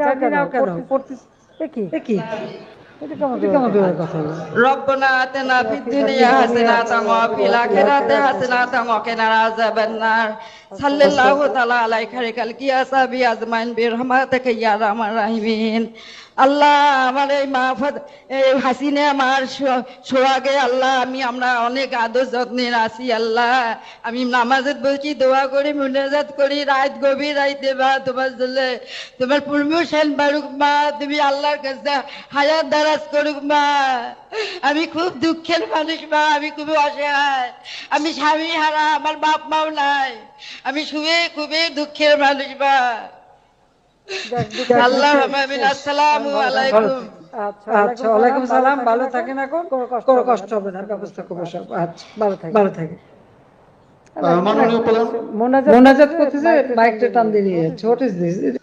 চাবি নাও কেন পড়তেছি এ কি এটা কেমন করে কথা হলো ربنا آتنا في الدنيا حسنة وفي الآخرة حسنة وقنا عذاب النار صلى الله تعالى على خير خلقه وصحبه أجمعين برحمتك يا أرحم الراحمين আল্লাহ আমার এই মা এই হাসিনা আমার সোহাগে আল্লাহ আমরা অনেক আদর যত্নে আছি আল্লাহ আমি নামাজত বলছি দোয়া করি মুনাজাত করি রাত গভীর রাইতে বা তোমার জন্য তোমার প্রমোশন বাড়ুক মা তুমি আল্লাহর কাছে হায়াত দারাজ করুক মা আমি খুব দুঃখের মানুষ মা আমি খুবই অসহায় আমি স্বামী হারা আমার বাপ মাও নাই আমি খুবই দুঃখের মানুষ মা আল্লাহ আসসালামু আলাইকুম আচ্ছা ওয়ালাইকুম সালাম ভালো থাকেন এখন কোনো কষ্ট হবে না ব্যবস্থা করবো সব আচ্ছা ভালো থাকে মাননীয় প্রধান মোনাজাত করতেছে বাইকটা টান দিয়ে নিয়ে যাচ্ছে হোয়াট ইজ দিস